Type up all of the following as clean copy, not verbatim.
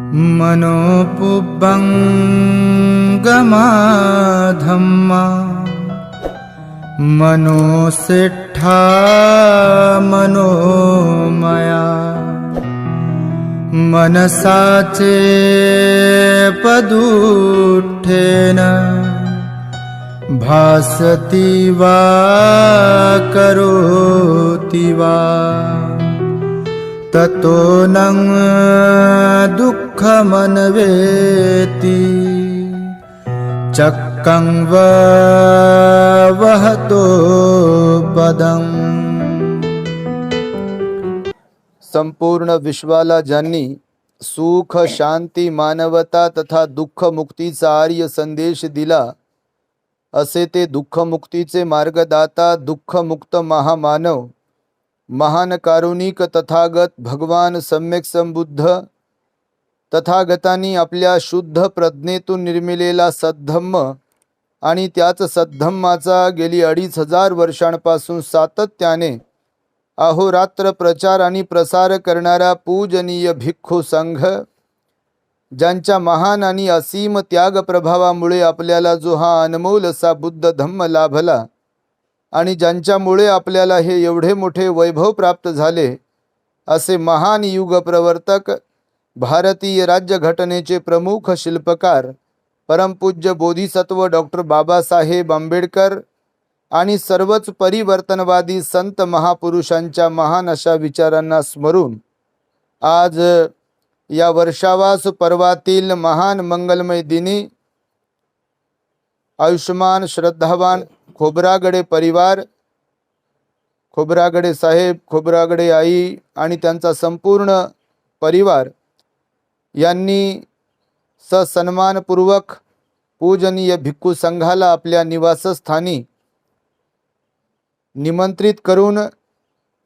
मनोपुब्बंगमाधम्मा मनोसिट्ठा मनोमया मनसाचे पदुठ्ठेन भासति वा करोति वा ततो नं दुःखमन्वेति चक्कं वहतो पदम्। संपूर्ण विश्वाला ज्यांनी सुख शांती मानवता तथा दुःख मुक्तीचा आर्य संदेश दिला, असे ते दुःख मुक्तीचे मार्गदाता दुःखमुक्त महामानव महान कारुणिक तथागत भगवान सम्यक संबुद्ध तथागतांनी आपल्या शुद्ध प्रज्ञेतून निर्मिलेला सद्धम्म आणि त्याच सद्धम्माचा गेली 2500 वर्षांपासून सातत्याने अहोरात्र प्रचार आणि प्रसार करणारा पूजनीय भिक्खू संघ, ज्यांच्या महान आणि असीम त्याग प्रभावामुळे आपल्याला जो हा अनमोल असा बुद्ध धम्म लाभला आणि ज्यांच्यामुळे आपल्याला हे एवढे मोठे वैभव प्राप्त झाले, असे महान युग प्रवर्तक भारतीय राज्यघटनेचे प्रमुख शिल्पकार परमपूज्य बोधिसत्व डॉक्टर बाबासाहेब आंबेडकर आणि सर्वच परिवर्तनवादी संत महापुरुषांच्या महान अशा विचारांना स्मरून आज या वर्षावास पर्वातील महान मंगलमय दिनी आयुष्मान श्रद्धावान खोब्रागडे परिवार, खोब्रागडे साहेब, खोब्रागडे आई आणि त्यांचा संपूर्ण परिवार यांनी सन्मानपूर्वक पूजनीय भिक्खू संघाला आपल्या निवासस्थानी निमंत्रित करून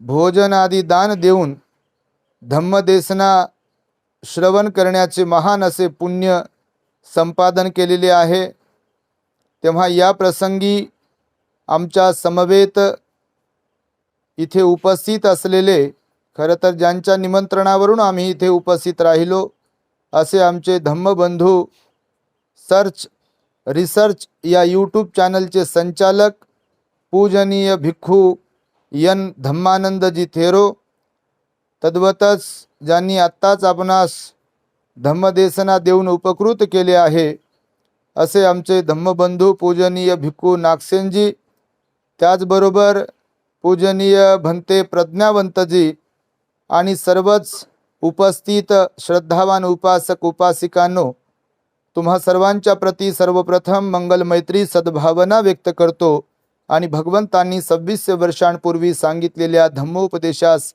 भोजन आदी दान देऊन धम्मदेसना श्रवण करण्याचे महान असे पुण्य संपादन केलेले आहे। तेव्हा या प्रसंगी आमच्या समवेत इथे उपस्थित असलेले, खरं तर ज्यांच्या निमंत्रणावरून आम्ही इथे उपस्थित राहिलो, असे आमचे धम्मबंधू सर्च रिसर्च या यूट्यूब चॅनलचे संचालक पूजनीय भिक्खू यन धम्मानंदजी थेरो, तद्वतच ज्यांनी आत्ताच आपणास धम्मदेसना देऊन उपकृत केले आहे, असे आमचे धम्मबंधू पूजनीय भिक्खू नागसेनजी, त्याचबरोबर पूजनीय भंते प्रज्ञावंतजी आणि सर्वच उपस्थित श्रद्धावान उपासक उपासिकांनो, तुम्हा सर्वांच्या प्रती सर्वप्रथम मंगल मैत्री सद्भावना व्यक्त करतो आणि भगवंतांनी 26 वर्षांपूर्वी सांगितलेल्या धम्मोपदेशास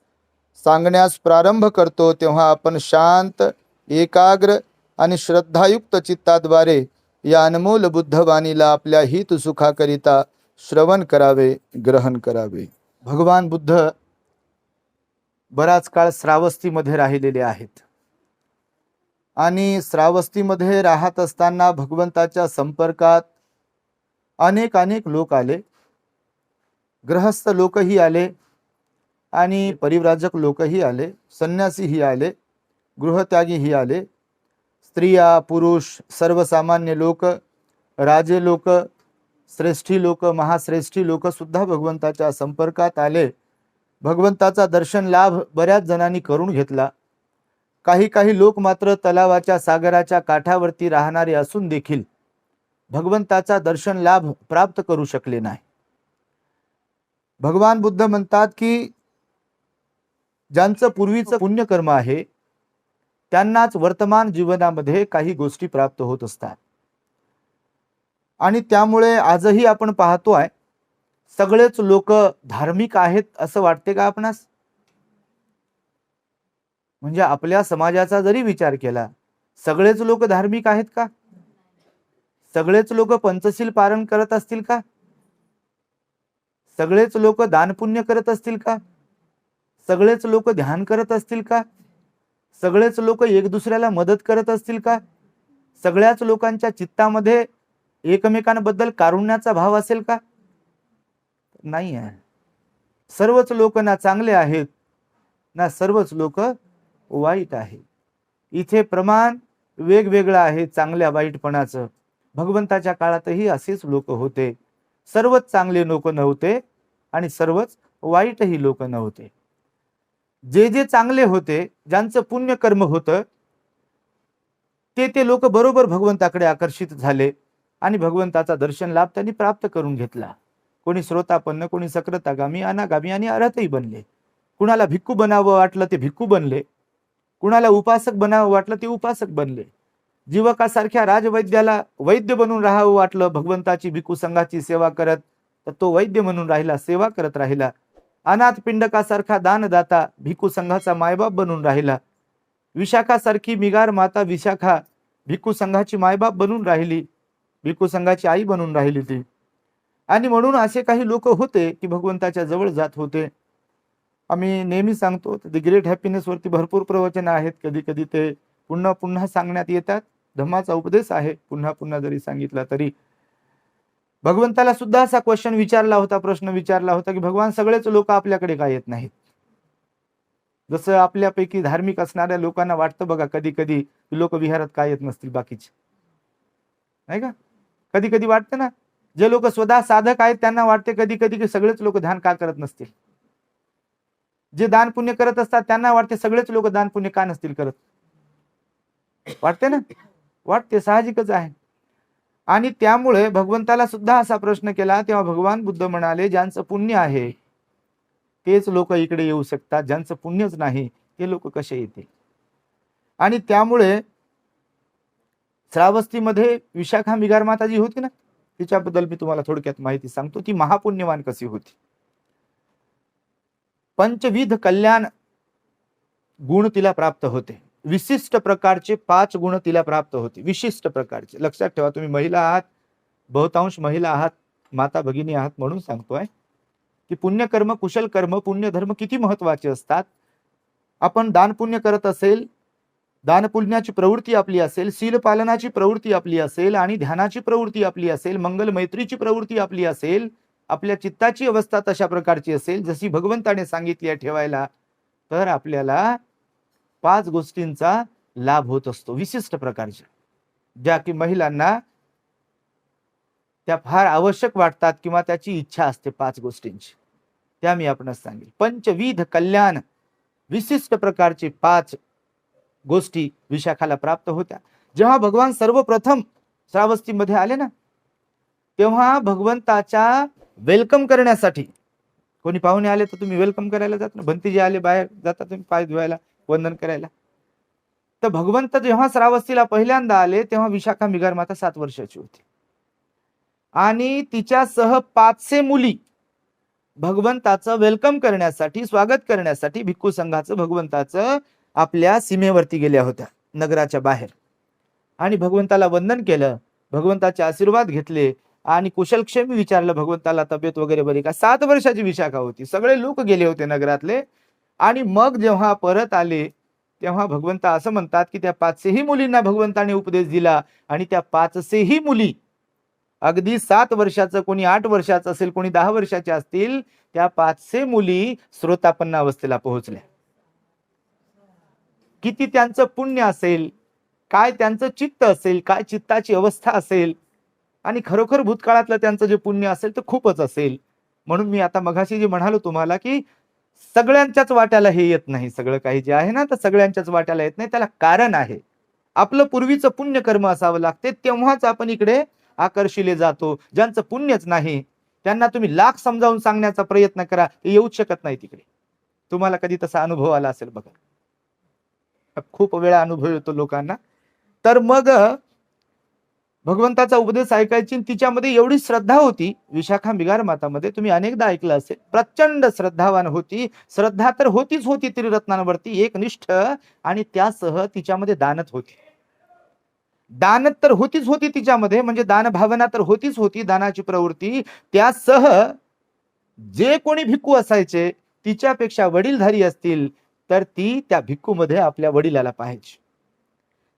सांगण्यास प्रारंभ करतो। तेव्हा आपण शांत, एकाग्र आणि श्रद्धायुक्त चित्ताद्वारे या अनमोल बुद्धवाणीला आपल्या हितसुखाकरिता श्रवण करावे, ग्रहण करावे। भगवान बुद्ध बराच काळ श्रावस्तीमध्ये राहिलेले आहेत आणि श्रावस्तीमध्ये राहत असताना भगवंताच्या संपर्कात अनेक लोक आले, गृहस्थ लोकही आले आणि परिव्राजक लोकही आले, संन्यासीही आले, गृहत्यागीही आले, स्त्रिया पुरुष सर्वसामान्य लोक, राजे लोक, श्रेष्ठी लोक, महाश्रेष्ठी लोक सुद्धा भगवंताच्या संपर्कात आले। भगवंताचा दर्शन लाभ बऱ्याच जणांनी करून घेतला। काही लोक मात्र तलावाच्या सागराच्या काठावरती राहणारे असून देखील भगवंताचा दर्शन लाभ प्राप्त करू शकले नाही। भगवान बुद्ध म्हणतात की ज्यांचं पूर्वीचं पुण्यकर्म आहे त्यांनाच वर्तमान जीवनामध्ये काही गोष्टी प्राप्त होत असतात आणि त्यामुळे आजही आपण पाहतोय सगळेच लोक धार्मिक आहेत असं वाटते का आपणास? म्हणजे आपल्या समाजाचा जरी विचार केला, सगळेच लोक धार्मिक आहेत का? सगळेच लोक पंचशील पारण करत असतील का? सगळेच लोक दानपुण्य करत असतील का? सगळेच लोक ध्यान करत असतील का? सगळेच लोक एक दुसऱ्याला मदत करत असतील का? सगळ्याच लोकांच्या चित्तामध्ये एकमेकांबद्दल कारुण्याचा भाव असेल का? नाही आहे। सर्वच लोक ना चांगले आहेत ना सर्वच लोक वाईट आहेत। इथे प्रमाण वेगवेगळं आहे चांगल्या वाईटपणाचं. भगवंताच्या काळातही असेच लोक होते. सर्वच चांगले लोक नव्हते आणि सर्वच वाईटही लोक नव्हते. जे जे चांगले होते, ज्यांचं पुण्यकर्म होतं, ते लोक बरोबर भगवंताकडे आकर्षित झाले आणि भगवंताचा दर्शन लाभ त्यांनी प्राप्त करून घेतला. कोणी श्रोतापन्न, कोणी सक्रतागामी, अनागामी आणि अरहतही बनले. कुणाला भिक्खू बनावं वाटलं ते भिक्खू बनले, कुणाला उपासक बनावं वाटलं ते उपासक बनले. जीवकासारख्या राजवैद्याला वैद्य बनून राहावं वाटलं भगवंताची भिक्खू संघाची सेवा करत, तर तो वैद्य म्हणून राहिला, सेवा करत राहिला. अनाथ पिंडकासारखा दानदाता भिक्खू संघाचा मायबाप बनून राहिला. विशाखासारखी मिगार माता विशाखा भिक्खू संघाची मायबाप बनून राहिली, भिक्खू संघाची आई बनून राहिली ती. आणि म्हणून असे काही लोक होते की भगवंताच्या जवळ जात होते. आम्ही नेहमी सांगतो द ग्रेट हॅपीनेस वरती भरपूर प्रवचन आहेत. कधी कधी ते पुन्हा पुन्हा सांगण्यात येतात. धम्माचा उपदेश आहे, पुन्हा पुन्हा जरी सांगितला तरी. भगवंताला सुद्धा असा प्रश्न विचारला होता की भगवान सगळेच लोक आपल्याकडे का येत नाहीत? जसं आपल्यापैकी धार्मिक असणाऱ्या लोकांना वाटतं बघा कधी कधी लोक विहारात का येत नसतील बाकीचे, नाही का? कधी कधी वाटतं ना, जे लोक स्वतः साधक आहेत त्यांना वाटते कधी कधी की सगळेच लोक ध्यान का करत नसतील. जे दान पुण्य करत असतात त्यांना वाटते सगळेच लोक दान पुण्य का नसतील करत. वाटते ना, वाटते, साहजिकच आहे. आणि त्यामुळे भगवंताला सुद्धा असा प्रश्न केला. तेव्हा भगवान बुद्ध म्हणाले, ज्यांचं पुण्य आहे तेच लोक इकडे येऊ शकतात, ज्यांचं पुण्यच नाही ते लोक कसे येतील? आणि त्यामुळे श्रावस्तीमध्ये विशाखा मिगार माता जी होती ना, तिच्याबद्दल मी तुम्हाला थोडक्यात माहिती सांगतो. ती महापुण्यवान कशी होती. पंचविध कल्याण गुण तिला प्राप्त होते. विशिष्ट प्रकारचे 5 गुण तिला प्राप्त होते, विशिष्ट प्रकारचे. लक्षात ठेवा, तुम्ही महिला आहात, बहुतांश महिला आहात, माता भगिनी आहात, म्हणून सांगतोय की पुण्यकर्म, कुशल कर्म, पुण्यधर्म किती महत्वाचे असतात. आपण दान पुण्य करत असेल, दान पुण्याची प्रवृत्ती आपली असेल, शील पालनाची प्रवृत्ती आपली असेल आणि ध्यानाची प्रवृत्ती आपली असेल, मंगल मैत्रीची प्रवृत्ती आपली असेल, आपल्या चित्ताची अवस्था तशा प्रकारची असेल जशी भगवंताने सांगितली आहे ठेवायला, तर आपल्याला 5 गोष्टींचा लाभ होत असतो, विशिष्ट प्रकारच्या, ज्या की महिलांना त्या फार आवश्यक वाटतात किंवा त्याची इच्छा असते 5 गोष्टींची. त्या मी आपणास सांगेल. पंचविध कल्याण, विशिष्ट प्रकारचे 5 गोष्टी विशाखाला प्राप्त होत्या. जेव्हा भगवान सर्वप्रथम श्रावस्तीमध्ये आले ना, तेव्हा भगवंताच्या वेलकम करण्यासाठी, कोणी पाहुणे आले तर तुम्ही वेलकम करायला जात ना, भंतीजी आले बाहेर जाता तुम्ही पाय धुवायला, वंदन करायला. तर भगवंत जेव्हा श्रावस्तीला पहिल्यांदा आले तेव्हा विशाखा मिगार माता 7 वर्षाची होती आणि तिच्यासह 500 मुली भगवंताचं वेलकम करण्यासाठी, स्वागत करण्यासाठी भिक्खू संघाचं भगवंताचं आपल्या सीमेवरती गेल्या होत्या, नगराच्या बाहेर. आणि भगवंताला वंदन केलं, भगवंताचे आशीर्वाद घेतले आणि कुशलक्षेम विचारलं भगवंताला, तब्येत वगैरे बरी का. 7 वर्षाची विशाखा होती, सगळे लोक गेले होते नगरातले. आणि मग जेव्हा परत आले तेव्हा भगवंत असं म्हणतात की त्या 500ही मुलींना भगवंताने उपदेश दिला आणि त्या 500ही मुली, अगदी 7 वर्षाचं, कोणी 8 वर्षाचं असेल, कोणी 10 वर्षाच्या असतील, त्या 500 मुली श्रोतापन्न अवस्थेला पोहोचल्या. किती त्यांचं पुण्य असेल, काय त्यांचं चित्त असेल, काय चित्ताची अवस्था असेल, आणि खरोखर भूतकाळातलं त्यांचं जे पुण्य असेल तर खूपच असेल. म्हणून मी आता मघाशी जे म्हणालो तुम्हाला की सगळ्यांच्याच वाट्याला हे येत नाही, सगळं काही जे आहे ना तर सगळ्यांच्याच वाट्याला येत नाही. त्याला कारण आहे, आपलं पूर्वीचं पुण्यकर्म असावं लागते, तेव्हाच आपण इकडे आकर्षिले जातो. ज्यांचं पुण्यच नाही त्यांना तुम्ही लाख समजावून सांगण्याचा प्रयत्न करा, ते येऊच शकत नाही तिकडे. तुम्हाला कधी तसा अनुभव आला असेल बघा, खूप वेळा अनुभव येतो लोकांना. तर मग भगवंताचा उपदेश ऐकायची, तिच्यामध्ये एवढी श्रद्धा होती विशाखा मिगार मातामध्ये, तुम्ही अनेकदा ऐकलं असेल, प्रचंड श्रद्धावान होती. श्रद्धा तर होतीच होती त्रिरत्नांवरती, एकनिष्ठ, आणि त्यासह तिच्यामध्ये दानत होती. दानत तर होतीच होती तिच्यामध्ये, म्हणजे दान भावना तर होतीच होती, दानाची प्रवृत्ती. त्यासह जे कोणी भिक्खू असायचे तिच्यापेक्षा वडीलधारी असतील तर ती त्या भिक्खूमध्ये आपल्या वडिलाला पाहायची.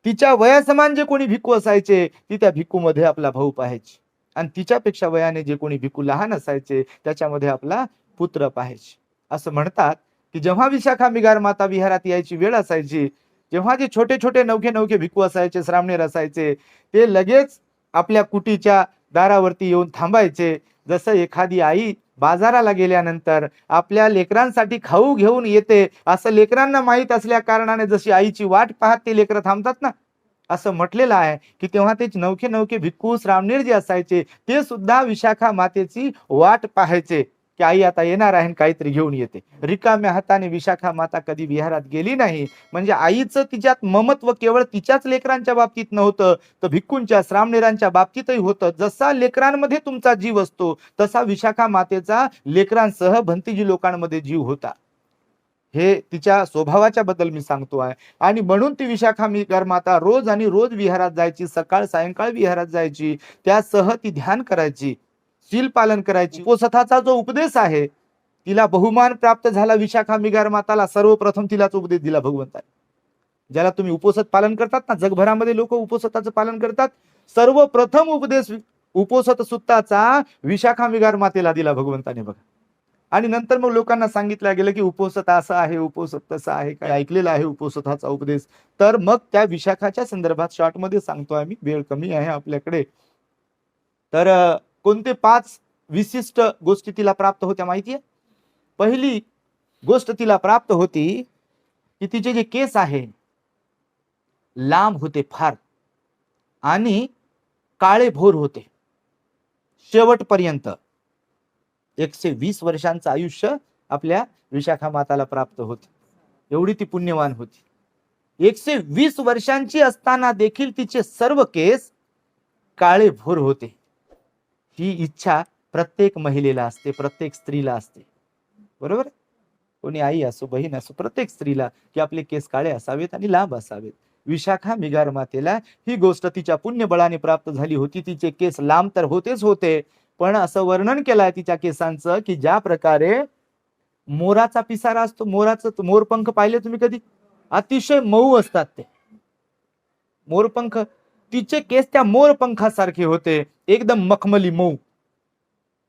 तिच्या वयासमान जे कोणी भिक्खू असायचे ती त्या भिक्खूमध्ये आपला भाऊ पाहायची, आणि तिच्यापेक्षा वयाने जे कोणी भिक्खू लहान असायचे त्याच्यामध्ये आपला पुत्र पाहायचे. असं म्हणतात की जेव्हा विशाखा मिगार माता विहारात यायची वेळ असायची जेव्हा जे छोटे छोटे नवखे नवखे भिक्खू असायचे, श्रामणेर असायचे, ते लगेच आपल्या कुटीच्या दारावरती येऊन थांबायचे. जसं एखादी आई बाजाराला गेल्यानंतर आपल्या लेकरांसाठी खाऊ घेऊन येते, असं लेकरांना माहीत असल्या कारणाने जशी आईची वाट पाहत ते लेकरं थांबतात ना, असं म्हटलेलं आहे की तेव्हा ते नवखे नवखे भिक्खू श्रामणेर जे असायचे ते सुद्धा विशाखा मातेची वाट पाहायचे की आई आता येणार आहे, काहीतरी घेऊन येते. रिकाम्या हाताने विशाखा माता कधी विहारात गेली नाही. म्हणजे आईचं तिच्यात ममत्व केवळ तिच्याच लेकरांच्या बाबतीत नव्हतं, तर भिक्खूंच्या श्रामणेरांच्या बाबतीतही होतं. जसा लेकरांमध्ये तुमचा जीव असतो तसा विशाखा मातेचा लेकरांसह भंतीजी लोकांमध्ये जीव होता. हे तिच्या स्वभावाच्या बद्दल मी सांगतो आहे. आणि म्हणून ती विशाखा माता रोज आणि रोज विहारात जायची, सकाळ सायंकाळ विहारात जायची. त्यासह ती ध्यान करायची, शील पालन करायची. उपोषथाचा जो उपदेश आहे, तिला बहुमान प्राप्त झाला विशाखा माताला. सर्वप्रथम तिलाच उपदेश दिला भगवंताने. ज्याला तुम्ही उपोषथ पालन करतात ना, जगभरामध्ये लोक उपोषथाचं पालन करतात, सर्वप्रथम उपदेश उपोषथ सुत्ताचा विशाखा मातेला दिला भगवंताने बघा. आणि नंतर मग लोकांना सांगितलं गेलं की उपोषथ असं आहे, उपोषथ तसं आहे, काय ऐकलेलं आहे उपोषथाचा उपदेश. तर मग त्या विशाखाच्या संदर्भात शॉर्टमध्ये सांगतो आम्ही, वेळ कमी आहे आपल्याकडे. तर कोणते 5 विशिष्ट गोष्टी तिला प्राप्त होत्या माहितीये? पहिली गोष्ट तिला प्राप्त होती की तिचे जे केस आहे लांब होते फार आणि काळे भोर होते. शेवटपर्यंत 120 वर्षांचं आयुष्य आपल्या विशाखा माताला प्राप्त होते. एवढी ती पुण्यवान होती. 120 वर्षांची असताना देखील तिचे सर्व केस काळे भोर होते. ही इच्छा प्रत्येक महिलेला असते, प्रत्येक स्त्रीला असते, बरोबर? कोणी आई असो, बहीण असो, प्रत्येक स्त्रीला की आपले केस काळे असावेत आणि लांब असावेत. विशाखा मातेला ही गोष्ट तिच्या पुण्यबळाने प्राप्त झाली होती. तिचे केस लांब तर होतेच होते, पण असं वर्णन केलंय तिच्या केसांचं की ज्या प्रकारे मोराचा पिसारा असतो, मोराचं मोरपंख पाहिले तुम्ही कधी? अतिशय मऊ असतात ते मोरपंख. तिचे केस त्या मोरपंखासारखे होते, एकदम मखमली मऊ.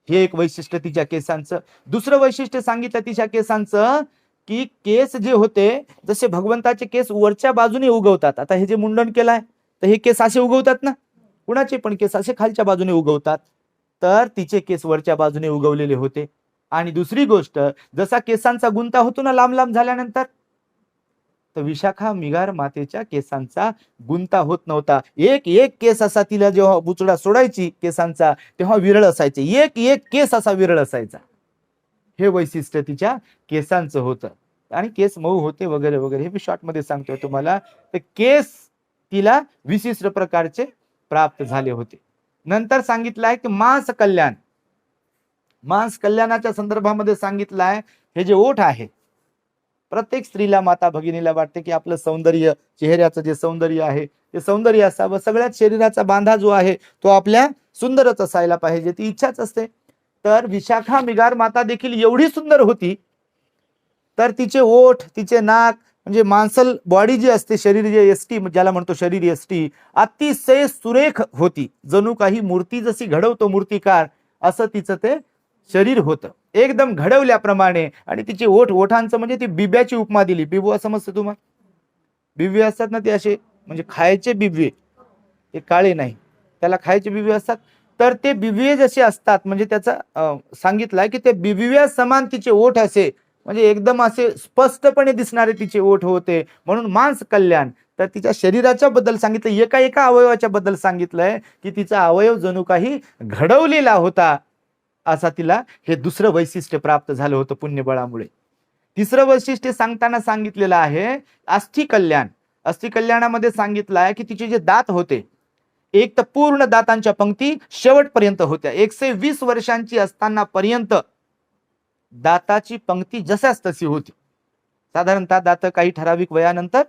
हे एक वैशिष्ट्य तिच्या केसांचं. दुसरं वैशिष्ट्य सांगितलं तिच्या केसांचं की केस जे होते, जसे भगवंताचे केस वरच्या बाजूने उगवतात. आता हे जे मुंडन केलंय तर हे केस असे उगवतात ना, कुणाचे पण केस असे खालच्या बाजूने उगवतात, तर तिचे केस वरच्या बाजूने उगवलेले होते. आणि दुसरी गोष्ट, जसा केसांचा गुंता होतो ना लांब लांब झाल्यानंतर, तर विशाखा मातेच्या केसांचा गुंता होत नव्हता. एक एक केस असा तिला जेव्हा बुचडा सोडायची केसांचा तेव्हा विरळ असायचे, एक एक केस असा विरळ असायचा. हे वैशिष्ट्य तिच्या केसांचं होतं. आणि केस मऊ होते वगैरे वगैरे, हे मी शॉर्ट मध्ये सांगतोय तुम्हाला. तर केस तिला विशिष्ट प्रकारचे प्राप्त झाले होते. नंतर सांगितलंय की मांस कल्याण. मांस कल्याणाच्या संदर्भामध्ये सांगितलंय, हे जे ओठ आहे, प्रत्येक स्त्रीला माता भगिनीला वाटते की आपलं सौंदर्य, चेहऱ्याचं जे सौंदर्य आहे ते सौंदर्य असावं. सगळ्यात शरीराचा बांधा जो आहे तो आपल्या सुंदरच असायला पाहिजे, ती इच्छाच असते. तर विशाखा माता देखील एवढी सुंदर होती, तर तिचे ओठ, तिचे नाक, म्हणजे मांसल बॉडी जी असते, शरीर जे यष्टी ज्याला म्हणतो शरीर यष्टी, अतिशय सुरेख होती. जणू काही मूर्ती जशी घडवतो मूर्तिकार असं तिचं ते शरीर होतं, एकदम घडवल्याप्रमाणे. आणि तिचे ओठांचं म्हणजे ती बिब्याची उपमा दिली. बिबवा समजतं तुम्हाला? बिबवे असतात ना ते असे, म्हणजे खायचे बिबवे, ते काळे नाही, त्याला खायचे बिबवे असतात. तर ते बिबवे जसे असतात, म्हणजे त्याचा सांगितलंय की ते बिबव्या समान तिचे ओठ असे, म्हणजे एकदम असे स्पष्टपणे दिसणारे तिचे ओठ होते. म्हणून मांस कल्याण. तर तिच्या शरीराच्या बद्दल सांगितलं, एका एका अवयवाच्या बद्दल सांगितलंय की तिचा अवयव जणू काही घडवलेला होता, असा तिला हे दुसरं वैशिष्ट्य प्राप्त झालं होतं पुण्यबळामुळे. तिसरं वैशिष्ट्य सांगताना सांगितलेलं आहे अस्थि कल्याण. अस्थि कल्याणामध्ये सांगितलं आहे की तिचे जे दात होते, एक तर पूर्ण दातांच्या पंक्ती शेवटपर्यंत होत्या. 120 वर्षांची असताना पर्यंत दाताची पंक्ती जशाच तशी होती. साधारणतः दात काही ठराविक वयानंतर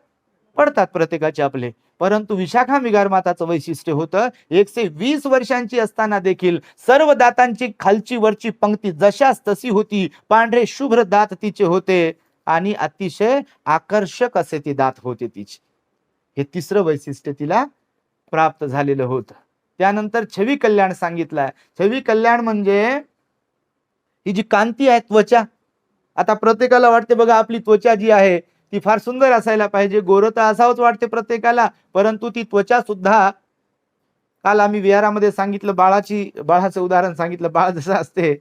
पडतात प्रत्येकाचे आपले, परंतु विशाखा माताचं वैशिष्ट्य होतं 120 वर्षांची असताना देखील सर्व दातांची खालची वरची पंक्ती जशाच तशी होती. पांढरे शुभ्र दात तिचे होते आणि अतिशय आकर्षक असे ते दात होते तिचे. हे तिसरं वैशिष्ट्य तिला प्राप्त झालेलं होतं. त्यानंतर छवी कल्याण सांगितलंय. छवी कल्याण म्हणजे ही जी कांती आहे त्वचा. आता प्रत्येकाला वाटते बघा आपली त्वचा जी आहे ती फार सुंदर असायला पाहिजे. गोरं तर असावंच वाटते प्रत्येकाला, परंतु ती त्वचा सुद्धा, काल आम्ही विहारामध्ये सांगितलं, बाळाचं उदाहरण सांगितलं. बाळ जसं असते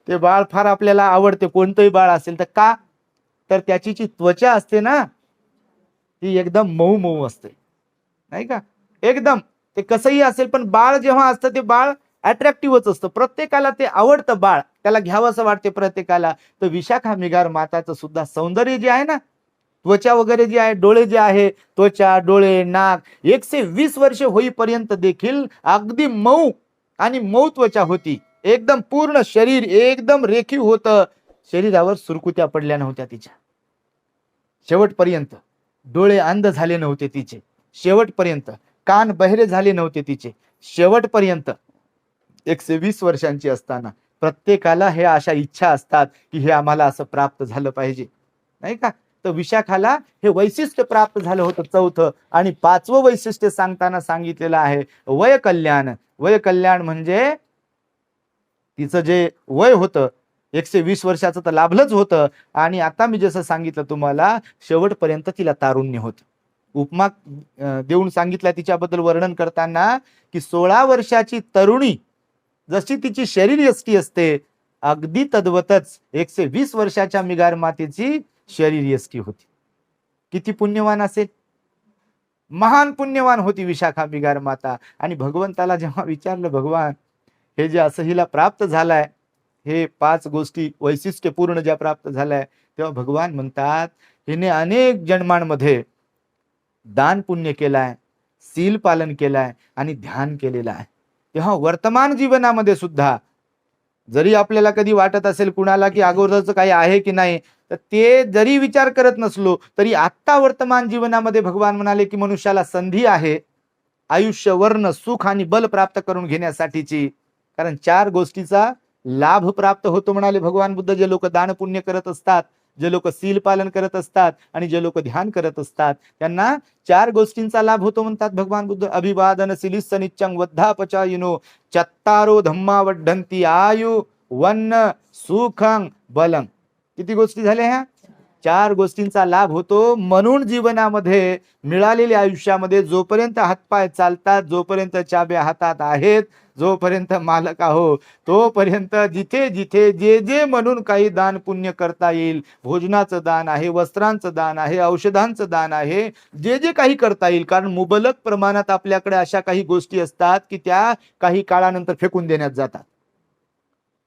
ते बाळ फार आपल्याला आवडते, कोणतंही बाळ असेल तर. का तर त्याची जी त्वचा असते ना, ती एकदम मऊ मऊ असते, नाही का? एकदम ते कसंही असेल, पण बाळ जेव्हा असतं ते बाळ अट्रॅक्टिव्हच असतं, प्रत्येकाला ते आवडतं बाळ, त्याला घ्यावं असं वाटते प्रत्येकाला. तर विशाखा मिगार माताचं सुद्धा सौंदर्य जे आहे ना, त्वचा वगैरे जे आहे, डोळे जे आहे, त्वचा, डोळे, नाक, 120 वर्ष होईपर्यंत देखील अगदी मऊ आणि मऊ त्वचा होती. एकदम पूर्ण शरीर एकदम रेखीव होतं. शरीरावर सुरकुत्या पडल्या नव्हत्या तिच्या शेवटपर्यंत. डोळे अंध झाले नव्हते तिचे शेवटपर्यंत. कान बहिरे झाले नव्हते तिचे शेवटपर्यंत. 120 वर्षांची असताना प्रत्येकाला हे अशा इच्छा असतात की हे आम्हाला असं प्राप्त झालं पाहिजे, नाही का? तर विशाखाला हे वैशिष्ट्य प्राप्त झालं होतं, चौथं. आणि 5वं वैशिष्ट्य सांगताना सांगितलेलं आहे वय कल्याण. वय कल्याण म्हणजे तिचं जे वय होतं 120 वर्षाचं तर लाभलंच होतं, आणि आता मी जसं सांगितलं तुम्हाला, शेवटपर्यंत तिला तारुण्य होतं. उपमा देऊन सांगितलं तिच्याबद्दल वर्णन करताना की 16 वर्षाची तरुणी जशी तिची शरीर यष्टी असते, अगदी तद्वतच 120 वर्षाच्या मिगार मातेची शरीर यष्टी होती. किती पुण्यवान असेल, महान पुण्यवान होती विशाखा मिगार माता. आणि भगवंताला जेव्हा विचारलं, भगवान हे जे असं हिला प्राप्त झालाय, हे 5 गोष्टी वैशिष्ट्यपूर्ण ज्या प्राप्त झालाय, तेव्हा भगवान म्हणतात हिने अनेक जन्मांमध्ये दान पुण्य केलाय, सील पालन केलाय आणि ध्यान केलेलं आहे. तेव्हा वर्तमान जीवनामध्ये सुद्धा जरी आपल्याला कधी वाटत असेल कुणाला की अगोदरचं काही आहे की नाही, तर ते जरी विचार करत नसलो तरी आत्ता वर्तमान जीवनामध्ये भगवान म्हणाले की मनुष्याला संधी आहे आयुष्य, वर्ण, सुख आणि बल प्राप्त करून घेण्यासाठीची. कारण 4 गोष्टीचा लाभ प्राप्त होतो म्हणाले भगवान बुद्ध. जे लोक दान पुण्य करत असतात, जे लोक सील पालन करत असतात आणि जे लोक ध्यान करत असतात, त्यांना 4 गोष्टींचा लाभ होतो म्हणतात भगवान बुद्ध. अभिवादन सिलिस्स निच्चं वद्धापचायिनो चत्तारो धम्मा वड्ढन्ति आयु वन्न सुखं बलं. किती गोष्टी झाल्या ह्या? 4 गोष्टींचा लाभ होतो. म्हणून जीवनामध्ये मिळालेल्या आयुष्यामध्ये जोपर्यंत हातपाय चालतात, जोपर्यंत चाब्या हातात आहेत, जोपर्यंत मालक आहो, तोपर्यंत जिथे जिथे जे जे म्हणून काही दान पुण्य करता येईल, भोजनाचं दान आहे, वस्त्रांचं दान आहे, औषधांचं दान आहे, जे जे काही करता येईल. कारण मुबलक प्रमाणात आपल्याकडे अशा काही गोष्टी असतात की त्या काही काळानंतर फेकून देण्यात जातात.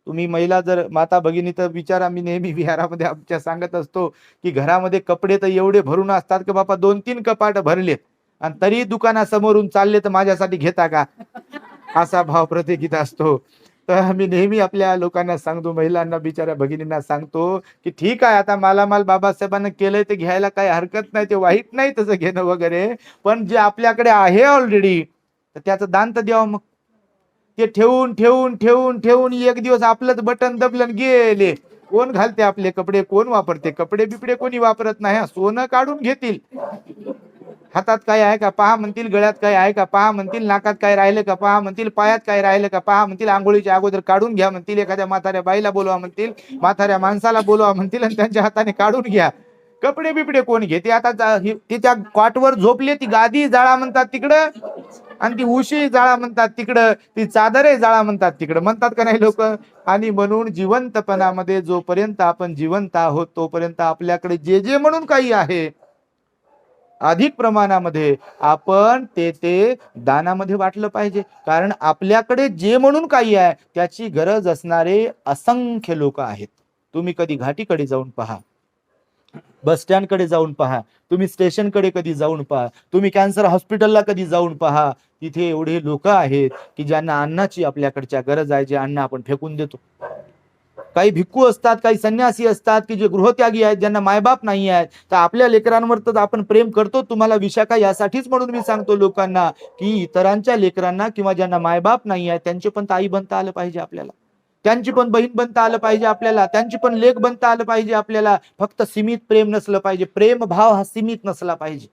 तुम्ही महिला जर माता भगिनी तर विचार, आम्ही नेहमी विहारामध्ये आमच्या सांगत असतो की घरामध्ये कपडे तर एवढे भरून असतात की बापा 2-3 कपाट भरलेत आणि तरी दुकानासमोरून चालले तर माझ्यासाठी घेता का, असा भाव प्रत्येकीत असतो. तर आम्ही नेहमी आपल्या लोकांना सांगतो, महिलांना, बिचाऱ्या भगिनींना सांगतो की ठीक आहे, आता मालामाल बाबासाहेबांना केलंय ते घ्यायला काही हरकत नाही, ते वाईट नाही तसं घेणं वगैरे, पण जे आपल्याकडे आहे ऑलरेडी तर त्याचं दान तर द्यावं. मग ते ठेवून ठेवून ठेवून ठेवून एक दिवस आपलंच बटन दबलं गेले. कोण घालते आपले कपडे, कोण वापरते कपडे बिपडे? कोणी वापरत नाही. सोनं काढून घेतील, हातात काय आहे का पहा म्हणतील, गळ्यात काय आहे का पहा म्हणतील, नाकात काय राहिलं का पहा म्हणतील, पायात काय राहिलं का पहा म्हणतील, आंघोळीच्या अगोदर काढून घ्या म्हणतील, एखाद्या म्हाताऱ्या बाईला बोलवा म्हणतील, म्हाताऱ्या माणसाला बोलवा म्हणतील आणि त्यांच्या हाताने काढून घ्या. कपडे बिपडे कोण घेते? आता तिच्या कॉटवर झोपले, ती गादी जाळा म्हणतात तिकडं, आणि ती उशी जाळा म्हणतात तिकडं, ती चादरे जाळा म्हणतात तिकडं, म्हणतात का नाही लोक? आणि म्हणून जिवंतपणामध्ये जोपर्यंत आपण जिवंत आहोत तोपर्यंत आपल्याकडे जे जे म्हणून काही आहे अधिक प्रमाणामध्ये आपण ते दानामध्ये वाटलं पाहिजे. कारण आपल्याकडे जे म्हणून काही आहे त्याची गरज असणारे असंख्य लोक आहेत. तुम्ही कधी घाटीकडे जाऊन पहा, बस स्टँड कडे जाऊन पहा, तुम्ही स्टेशन कडे कधी जाऊन पहा, तुम्ही कॅन्सर हॉस्पिटलला कधी जाऊन पहा, तिथे एवढे लोक आहेत की ज्यांना अन्नाची आपल्याकडच्या गरज आहे, जे अन्न आपण फेकून देतो. काही भिक्खू असतात, काही संन्यासी असतात की जे गृहत्यागी आहेत, ज्यांना मायबाप नाही आहेत. तर आपल्या लेकरांवर तर आपण प्रेम करतो. तुम्हाला विशाखा यासाठीच म्हणून मी सांगतो लोकांना की इतरांच्या लेकरांना किंवा ज्यांना मायबाप नाही आहेत त्यांचे पण आई बनता आलं पाहिजे आपल्याला, त्यांची पण बहीण बनता आलं पाहिजे आपल्याला, त्यांची पण लेक बनता आलं पाहिजे आपल्याला. फक्त सीमित प्रेम नसलं पाहिजे. प्रेम भाव हा सीमित नसला पाहिजे.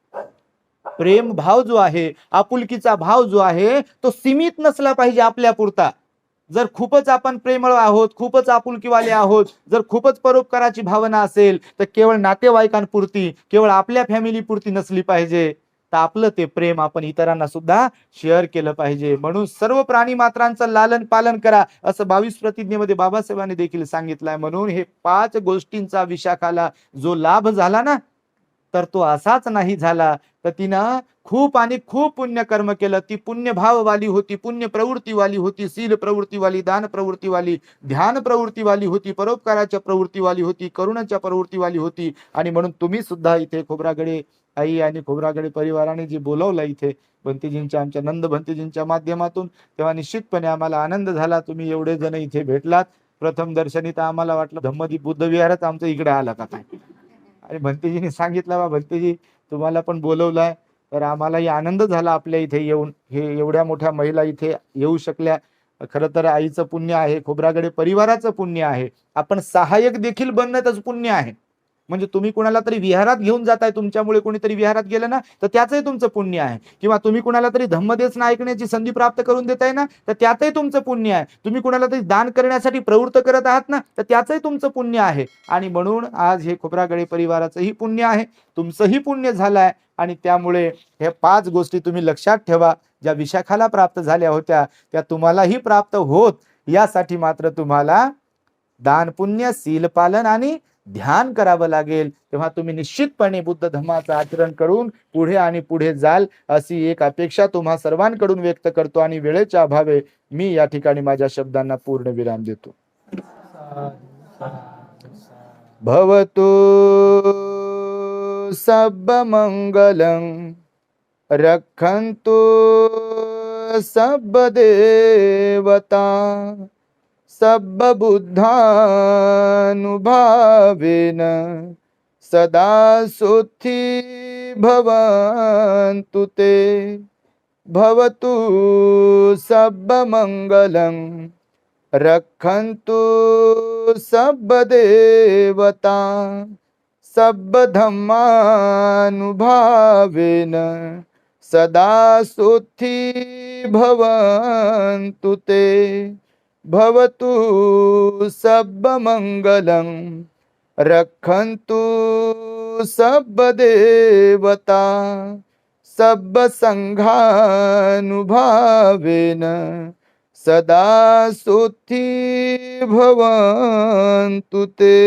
प्रेम भाव जो आहे, आपुलकीचा भाव जो आहे तो सीमित नसला पाहिजे आपल्या पुरता. जर खूपच आपण प्रेमळ आहोत, खूपच आपुलकीवाले आहोत, जर खूपच परोपकाराची भावना असेल तर केवळ नातेवाईकांपुरती, केवळ आपल्या फॅमिली पुरती नसली पाहिजे, तर आपलं ते प्रेम आपण इतरांना सुद्धा शेअर केलं पाहिजे. म्हणून सर्व प्राणी मात्रांचं लालन पालन करा असं 22 प्रतिज्ञेमध्ये बाबासाहेबांनी देखील सांगितलंय. म्हणून हे 5 गोष्टींचा विशाखाला जो लाभ झाला ना, तर तो असाच नाही झाला तर तिनं खूप आणि खूप पुण्य कर्म केलं. ती पुण्यभाववाली होती, पुण्य प्रवृत्तीवाली होती, शील प्रवृत्तीवाली, दान प्रवृत्तीवाली, ध्यान प्रवृत्तीवाली होती, परोपकाराच्या प्रवृत्तीवाली होती, करुणाच्या प्रवृत्तीवाली होती. आणि म्हणून तुम्ही सुद्धा इथे खोब्रागडे आई आणि खोब्रागडे परिवाराने जे बोलवलं इथे भंतेजींच्या, आमच्या नंद भंतेजींच्या माध्यमातून, तेव्हा निश्चितपणे आम्हाला आनंद झाला. तुम्ही एवढे जण इथे भेटलात. प्रथम दर्शनी तर आम्हाला वाटलं धम्मदीप बुद्ध विहारच आमचं इकडे आलं का काय. आणि भंतेजींनी सांगितलं, बा भंतेजी तुम्हाला पण बोलवलंय, तर आम्हालाही आनंद झाला आपल्या इथे येऊन. हे एवढ्या मोठ्या महिला इथे येऊ शकल्या. खरं तर आईचं पुण्य आहे, खोब्रागडे परिवाराचं पुण्य आहे. आपण सहाय्यक देखील बनणं त्याचं पुण्य आहे. म्हणजे तुम्ही कुणाला तरी विहारात घेऊन जाताय, तुमच्यामुळे कोणीतरी विहारात गेलं ना, तर त्याचंही तुमचं पुण्य आहे. किंवा तुम्ही कुणाला तरी धम्मदेशन ऐकण्याची संधी प्राप्त करून देताय ना, तर त्याचंही तुमचं पुण्य आहे. तुम्ही कुणाला तरी दान करण्यासाठी प्रवृत्त करत आहात ना, तर त्याचंही तुमचं पुण्य आहे. आणि म्हणून आज हे खोब्रागडे परिवाराचंही पुण्य आहे, तुमचंही पुण्य झालंय. आणि त्यामुळे हे 5 गोष्टी तुम्ही लक्षात ठेवा. ज्या विशाखाला प्राप्त झाल्या होत्या त्या तुम्हालाही प्राप्त होत, यासाठी मात्र तुम्हाला दान, पुण्य, शील पालन आणि ध्यान करावं लागेल. तेव्हा तुम्ही निश्चितपणे बुद्ध धर्माचं आचरण करून पुढे आणि पुढे जाल, अशी एक अपेक्षा तुम्हा सर्वांकडून व्यक्त करतो. आणि वेळेच्या अभावे मी या ठिकाणी माझ्या शब्दांना पूर्ण विराम देतो. भवतु सब मंगलं रक्षन्तु सब देवता सब बुद्धानुभावेन सदा सुखी भवन्तु ते. भवतु सब मंगलं रक्षन्तु सब देवता सब धम्मानुभावेन सदा सुखी भवन्तु ते. भवतु सब मंगलं रक्षन्तु सब देवता सब संघानुभावेन सदा सुखी भवन्तु ते.